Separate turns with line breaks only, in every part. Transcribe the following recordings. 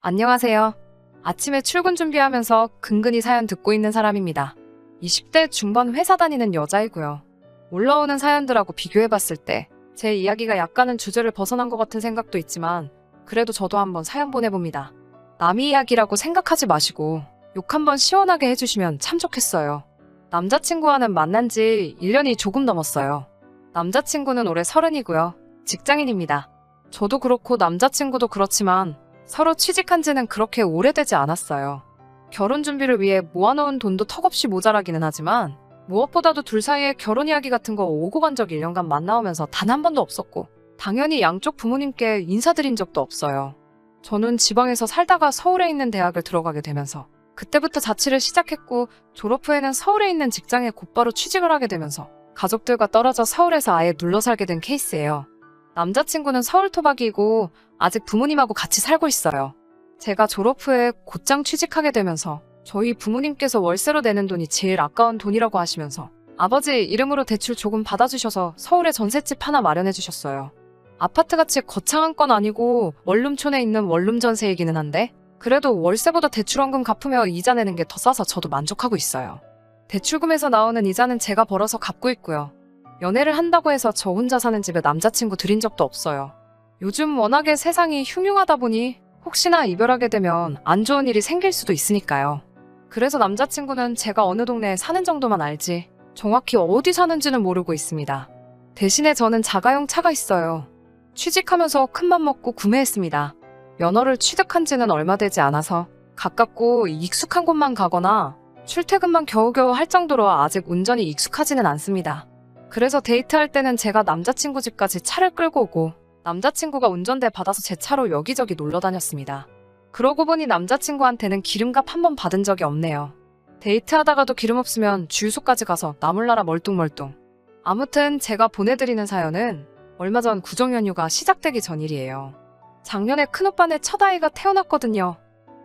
안녕하세요. 아침에 출근 준비하면서 근근히 사연 듣고 있는 사람입니다. 20대 중반 회사 다니는 여자이고요. 올라오는 사연들하고 비교해봤을 때 제 이야기가 약간은 주제를 벗어난 것 같은 생각도 있지만 그래도 저도 한번 사연 보내봅니다. 남의 이야기라고 생각하지 마시고 욕 한번 시원하게 해주시면 참 좋겠어요. 남자친구와는 만난 지 1년이 조금 넘었어요. 남자친구는 올해 30이고요. 직장인입니다. 저도 그렇고 남자친구도 그렇지만 서로 취직한 지는 그렇게 오래되지 않았어요. 결혼 준비를 위해 모아놓은 돈도 턱없이 모자라기는 하지만 무엇보다도 둘 사이에 결혼 이야기 같은 거 오고 간 적 1년간 만나오면서 단 한 번도 없었고 당연히 양쪽 부모님께 인사드린 적도 없어요. 저는 지방에서 살다가 서울에 있는 대학을 들어가게 되면서 그때부터 자취를 시작했고 졸업 후에는 서울에 있는 직장에 곧바로 취직을 하게 되면서 가족들과 떨어져 서울에서 아예 눌러 살게 된 케이스예요. 남자친구는 서울 토박이고 아직 부모님하고 같이 살고 있어요. 제가 졸업 후에 곧장 취직하게 되면서 저희 부모님께서 월세로 내는 돈이 제일 아까운 돈이라고 하시면서 아버지 이름으로 대출 조금 받아주셔서 서울에 전셋집 하나 마련해 주셨어요. 아파트같이 거창한 건 아니고 원룸촌에 있는 원룸 전세이기는 한데 그래도 월세보다 대출원금 갚으며 이자 내는 게 더 싸서 저도 만족하고 있어요. 대출금에서 나오는 이자는 제가 벌어서 갚고 있고요. 연애를 한다고 해서 저 혼자 사는 집에 남자친구 들인 적도 없어요. 요즘 워낙에 세상이 흉흉하다 보니 혹시나 이별하게 되면 안 좋은 일이 생길 수도 있으니까요. 그래서 남자친구는 제가 어느 동네에 사는 정도만 알지 정확히 어디 사는지는 모르고 있습니다. 대신에 저는 자가용 차가 있어요. 취직하면서 큰맘 먹고 구매했습니다. 면허를 취득한 지는 얼마 되지 않아서 가깝고 익숙한 곳만 가거나 출퇴근만 겨우겨우 할 정도로 아직 운전이 익숙하지는 않습니다. 그래서 데이트할 때는 제가 남자친구 집까지 차를 끌고 오고 남자친구가 운전대 받아서 제 차로 여기저기 놀러 다녔습니다. 그러고 보니 남자친구한테는 기름값 한 번 받은 적이 없네요. 데이트하다가도 기름 없으면 주유소까지 가서 나 몰라라 멀뚱멀뚱. 아무튼 제가 보내드리는 사연은 얼마 전 구정연휴가 시작되기 전 일이에요. 작년에 큰오빠네 첫 아이가 태어났거든요.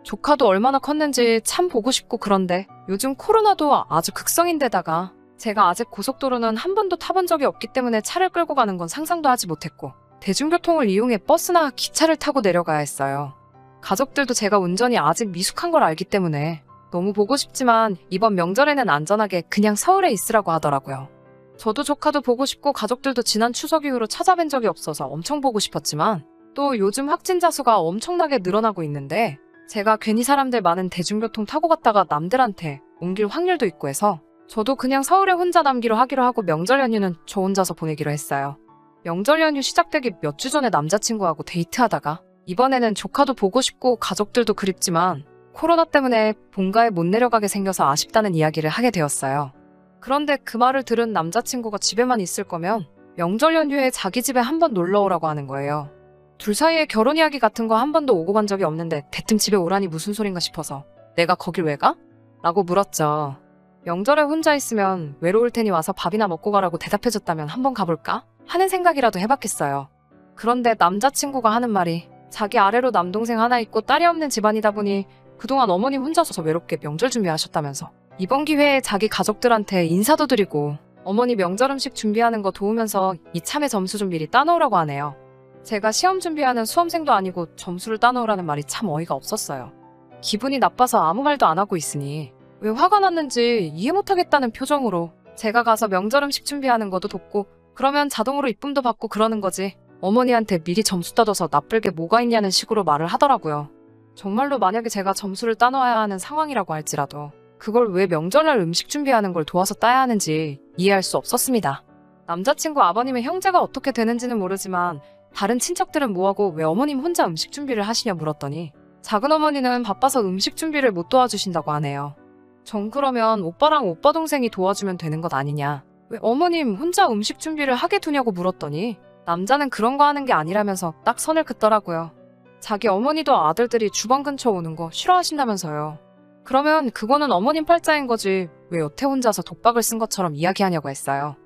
조카도 얼마나 컸는지 참 보고 싶고 그런데 요즘 코로나도 아주 극성인데다가 제가 아직 고속도로는 한 번도 타본 적이 없기 때문에 차를 끌고 가는 건 상상도 하지 못했고 대중교통을 이용해 버스나 기차를 타고 내려가야 했어요. 가족들도 제가 운전이 아직 미숙한 걸 알기 때문에 너무 보고 싶지만 이번 명절에는 안전하게 그냥 서울에 있으라고 하더라고요. 저도 조카도 보고 싶고 가족들도 지난 추석 이후로 찾아뵌 적이 없어서 엄청 보고 싶었지만 또 요즘 확진자 수가 엄청나게 늘어나고 있는데 제가 괜히 사람들 많은 대중교통 타고 갔다가 남들한테 옮길 확률도 있고 해서 저도 그냥 서울에 혼자 남기로 하기로 하고 명절 연휴는 저 혼자서 보내기로 했어요. 명절 연휴 시작되기 몇 주 전에 남자친구하고 데이트하다가 이번에는 조카도 보고 싶고 가족들도 그립지만 코로나 때문에 본가에 못 내려가게 생겨서 아쉽다는 이야기를 하게 되었어요. 그런데 그 말을 들은 남자친구가 집에만 있을 거면 명절 연휴에 자기 집에 한번 놀러 오라고 하는 거예요. 둘 사이에 결혼 이야기 같은 거 한 번도 오고 간 적이 없는데 대뜸 집에 오라니 무슨 소린가 싶어서 내가 거길 왜 가? 라고 물었죠. 명절에 혼자 있으면 외로울 테니 와서 밥이나 먹고 가라고 대답해줬다면 한번 가볼까? 하는 생각이라도 해봤겠어요. 그런데 남자친구가 하는 말이 자기 아래로 남동생 하나 있고 딸이 없는 집안이다 보니 그동안 어머님 혼자서 외롭게 명절 준비하셨다면서 이번 기회에 자기 가족들한테 인사도 드리고 어머니 명절 음식 준비하는 거 도우면서 이참에 점수 좀 미리 따놓으라고 하네요. 제가 시험 준비하는 수험생도 아니고 점수를 따놓으라는 말이 참 어이가 없었어요. 기분이 나빠서 아무 말도 안 하고 있으니 왜 화가 났는지 이해 못하겠다는 표정으로 제가 가서 명절 음식 준비하는 것도 돕고 그러면 자동으로 이쁨도 받고 그러는 거지 어머니한테 미리 점수 따둬서 나쁠 게 뭐가 있냐는 식으로 말을 하더라고요. 정말로 만약에 제가 점수를 따놔야 하는 상황이라고 할지라도 그걸 왜 명절날 음식 준비하는 걸 도와서 따야 하는지 이해할 수 없었습니다. 남자친구 아버님의 형제가 어떻게 되는지는 모르지만 다른 친척들은 뭐하고 왜 어머님 혼자 음식 준비를 하시냐 물었더니 작은 어머니는 바빠서 음식 준비를 못 도와주신다고 하네요. 전 그러면 오빠랑 오빠 동생이 도와주면 되는 것 아니냐 왜 어머님 혼자 음식 준비를 하게 두냐고 물었더니 남자는 그런 거 하는 게 아니라면서 딱 선을 긋더라고요. 자기 어머니도 아들들이 주방 근처 오는 거 싫어하신다면서요. 그러면 그거는 어머님 팔자인 거지 왜 여태 혼자서 독박을 쓴 것처럼 이야기하냐고 했어요.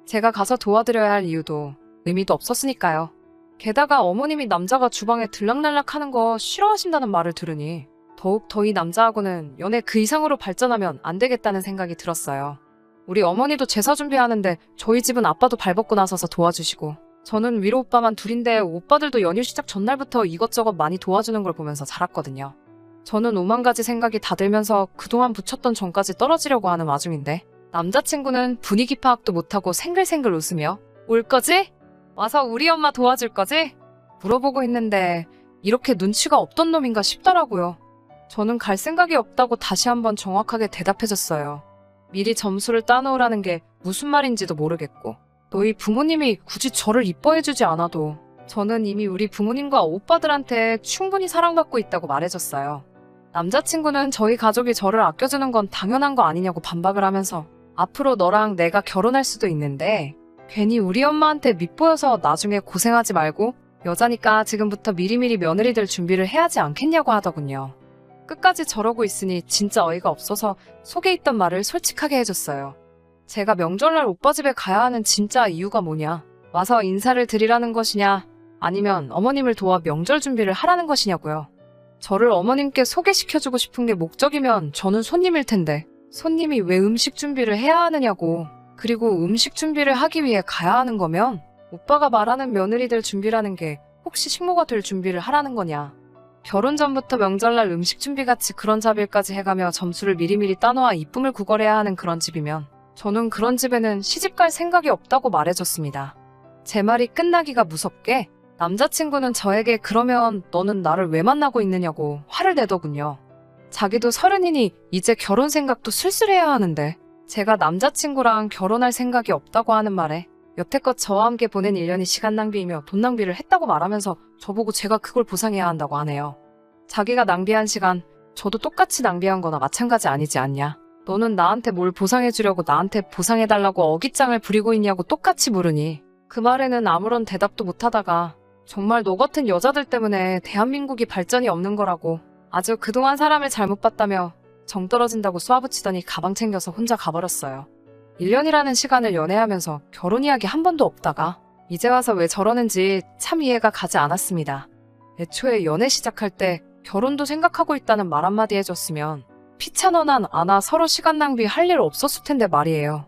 제가 가서 도와드려야 할 이유도 의미도 없었으니까요. 게다가 어머님이 남자가 주방에 들락날락 하는 거 싫어하신다는 말을 들으니 더욱 더 이 남자하고는 연애 그 이상으로 발전하면 안 되겠다는 생각이 들었어요. 우리 어머니도 제사 준비하는데 저희 집은 아빠도 발벗고 나서서 도와주시고 저는 위로 오빠만 둘인데 오빠들도 연휴 시작 전날부터 이것저것 많이 도와주는 걸 보면서 자랐거든요. 저는 오만 가지 생각이 다 들면서 그동안 붙였던 정까지 떨어지려고 하는 와중인데 남자친구는 분위기 파악도 못하고 생글생글 웃으며 올 거지? 와서 우리 엄마 도와줄 거지? 물어보고 있는데 이렇게 눈치가 없던 놈인가 싶더라고요. 저는 갈 생각이 없다고 다시 한번 정확하게 대답해줬어요. 미리 점수를 따놓으라는 게 무슨 말인지도 모르겠고 너희 부모님이 굳이 저를 이뻐해주지 않아도 저는 이미 우리 부모님과 오빠들한테 충분히 사랑받고 있다고 말해줬어요. 남자친구는 저희 가족이 저를 아껴주는 건 당연한 거 아니냐고 반박을 하면서 앞으로 너랑 내가 결혼할 수도 있는데 괜히 우리 엄마한테 밉보여서 나중에 고생하지 말고 여자니까 지금부터 미리미리 며느리 될 준비를 해야지 않겠냐고 하더군요. 끝까지 저러고 있으니 진짜 어이가 없어서 속에 있던 말을 솔직하게 해줬어요. 제가 명절날 오빠 집에 가야 하는 진짜 이유가 뭐냐? 와서 인사를 드리라는 것이냐? 아니면 어머님을 도와 명절 준비를 하라는 것이냐고요. 저를 어머님께 소개시켜주고 싶은 게 목적이면 저는 손님일 텐데 손님이 왜 음식 준비를 해야 하느냐고. 그리고 음식 준비를 하기 위해 가야 하는 거면 오빠가 말하는 며느리들 준비라는 게 혹시 식모가 될 준비를 하라는 거냐. 결혼 전부터 명절날 음식 준비같이 그런 자빌까지 해가며 점수를 미리미리 따놓아 이쁨을 구걸해야 하는 그런 집이면 저는 그런 집에는 시집갈 생각이 없다고 말해줬습니다. 제 말이 끝나기가 무섭게 남자친구는 저에게 그러면 너는 나를 왜 만나고 있느냐고 화를 내더군요. 자기도 30이니 이제 결혼 생각도 슬슬해야 하는데 제가 남자친구랑 결혼할 생각이 없다고 하는 말에 여태껏 저와 함께 보낸 1년이 시간 낭비이며 돈 낭비를 했다고 말하면서 저보고 제가 그걸 보상해야 한다고 하네요. 자기가 낭비한 시간, 저도 똑같이 낭비한 거나 마찬가지 아니지 않냐. 너는 나한테 뭘 보상해주려고 나한테 보상해달라고 어깃장을 부리고 있냐고 똑같이 물으니 그 말에는 아무런 대답도 못하다가 정말 너 같은 여자들 때문에 대한민국이 발전이 없는 거라고 아주 그동안 사람을 잘못 봤다며 정 떨어진다고 쏘아붙이더니 가방 챙겨서 혼자 가버렸어요. 1년이라는 시간을 연애하면서 결혼 이야기 한 번도 없다가 이제 와서 왜 저러는지 참 이해가 가지 않았습니다. 애초에 연애 시작할 때 결혼도 생각하고 있다는 말 한마디 해줬으면 피찬원한 아나 서로 시간 낭비 할 일 없었을 텐데 말이에요.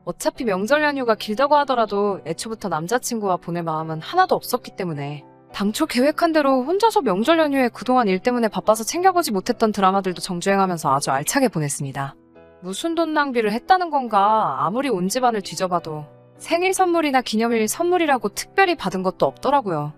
어차피 명절 연휴가 길다고 하더라도 애초부터 남자친구와 보낼 마음은 하나도 없었기 때문에 당초 계획한 대로 혼자서 명절 연휴에 그동안 일 때문에 바빠서 챙겨보지 못했던 드라마들도 정주행하면서 아주 알차게 보냈습니다. 무슨 돈 낭비를 했다는 건가. 아무리 온 집안을 뒤져봐도 생일 선물이나 기념일 선물이라고 특별히 받은 것도 없더라고요.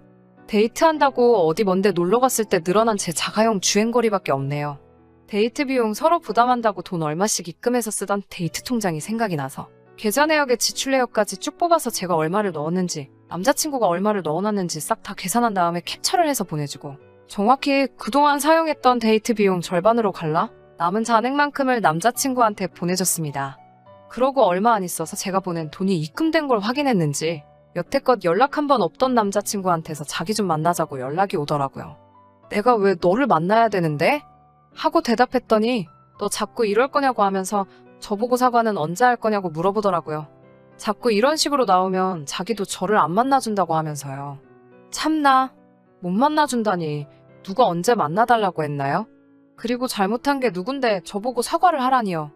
데이트한다고 어디 먼데 놀러 갔을 때 늘어난 제 자가용 주행거리밖에 없네요. 데이트 비용 서로 부담한다고 돈 얼마씩 입금해서 쓰던 데이트 통장이 생각이 나서 계좌 내역에 지출 내역까지 쭉 뽑아서 제가 얼마를 넣었는지 남자친구가 얼마를 넣어놨는지 싹 다 계산한 다음에 캡처를 해서 보내주고 정확히 그동안 사용했던 데이트 비용 절반으로 갈라 남은 잔액만큼을 남자친구한테 보내줬습니다. 그러고 얼마 안 있어서 제가 보낸 돈이 입금된 걸 확인했는지 여태껏 연락 한 번 없던 남자친구한테서 자기 좀 만나자고 연락이 오더라고요. 내가 왜 너를 만나야 되는데? 하고 대답했더니 너 자꾸 이럴 거냐고 하면서 저보고 사과는 언제 할 거냐고 물어보더라고요. 자꾸 이런 식으로 나오면 자기도 저를 안 만나준다고 하면서요. 참나, 못 만나준다니 누가 언제 만나달라고 했나요? 그리고 잘못한 게 누군데 저보고 사과를 하라니요.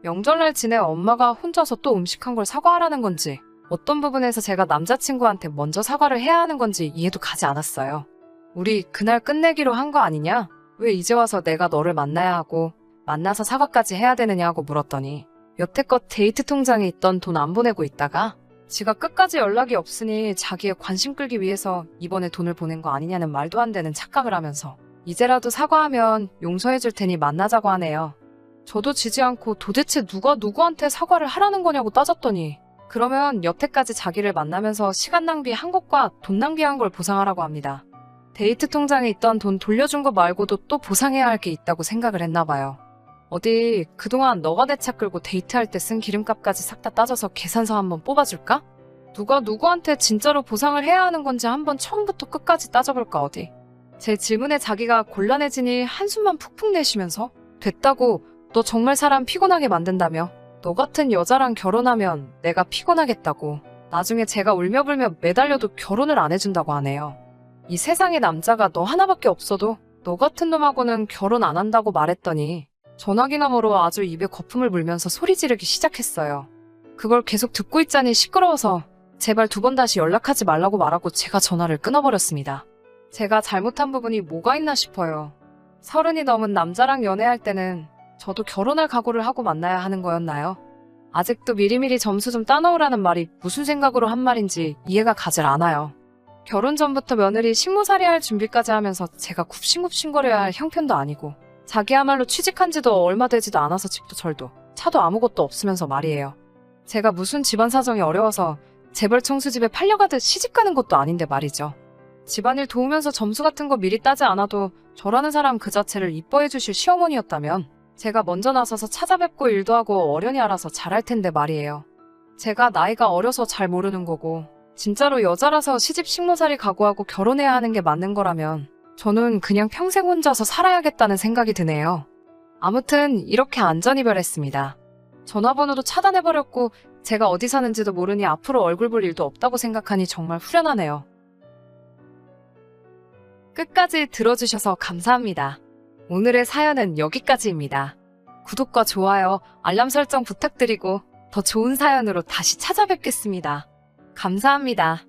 명절날 지내 엄마가 혼자서 또 음식한 걸 사과하라는 건지 어떤 부분에서 제가 남자친구한테 먼저 사과를 해야 하는 건지 이해도 가지 않았어요. 우리 그날 끝내기로 한 거 아니냐? 왜 이제 와서 내가 너를 만나야 하고 만나서 사과까지 해야 되느냐고 물었더니 여태껏 데이트 통장에 있던 돈 안 보내고 있다가 지가 끝까지 연락이 없으니 자기의 관심 끌기 위해서 이번에 돈을 보낸 거 아니냐는 말도 안 되는 착각을 하면서 이제라도 사과하면 용서해줄 테니 만나자고 하네요. 저도 지지 않고 도대체 누가 누구한테 사과를 하라는 거냐고 따졌더니 그러면 여태까지 자기를 만나면서 시간 낭비한 것과 돈 낭비한 걸 보상하라고 합니다. 데이트 통장에 있던 돈 돌려준 거 말고도 또 보상해야 할 게 있다고 생각을 했나 봐요. 어디 그동안 너가 내 차 끌고 데이트할 때 쓴 기름값까지 싹 다 따져서 계산서 한번 뽑아줄까? 누가 누구한테 진짜로 보상을 해야 하는 건지 한번 처음부터 끝까지 따져볼까 어디. 제 질문에 자기가 곤란해지니 한숨만 푹푹 내쉬면서 됐다고 너 정말 사람 피곤하게 만든다며 너 같은 여자랑 결혼하면 내가 피곤하겠다고 나중에 제가 울며불며 매달려도 결혼을 안 해준다고 하네요. 이 세상에 남자가 너 하나밖에 없어도 너 같은 놈하고는 결혼 안 한다고 말했더니 전화기 너머로 아주 입에 거품을 물면서 소리 지르기 시작했어요. 그걸 계속 듣고 있자니 시끄러워서 제발 2번 다시 연락하지 말라고 말하고 제가 전화를 끊어버렸습니다. 제가 잘못한 부분이 뭐가 있나 싶어요. 30이 넘은 남자랑 연애할 때는 저도 결혼할 각오를 하고 만나야 하는 거였나요? 아직도 미리미리 점수 좀 따놓으라는 말이 무슨 생각으로 한 말인지 이해가 가질 않아요. 결혼 전부터 며느리 식모살이 할 준비까지 하면서 제가 굽신굽신거려야 할 형편도 아니고 자기야말로 취직한 지도 얼마 되지도 않아서 집도 절도 차도 아무것도 없으면서 말이에요. 제가 무슨 집안 사정이 어려워서 재벌 청수집에 팔려가듯 시집가는 것도 아닌데 말이죠. 집안일 도우면서 점수 같은 거 미리 따지 않아도 저라는 사람 그 자체를 이뻐해 주실 시어머니였다면 제가 먼저 나서서 찾아뵙고 일도 하고 어련히 알아서 잘할 텐데 말이에요. 제가 나이가 어려서 잘 모르는 거고 진짜로 여자라서 시집 식모살이 각오하고 결혼해야 하는 게 맞는 거라면 저는 그냥 평생 혼자서 살아야겠다는 생각이 드네요. 아무튼 이렇게 안전이별했습니다. 전화번호도 차단해버렸고 제가 어디 사는지도 모르니 앞으로 얼굴 볼 일도 없다고 생각하니 정말 후련하네요. 끝까지 들어주셔서 감사합니다. 오늘의 사연은 여기까지입니다. 구독과 좋아요, 알람 설정 부탁드리고 더 좋은 사연으로 다시 찾아뵙겠습니다. 감사합니다.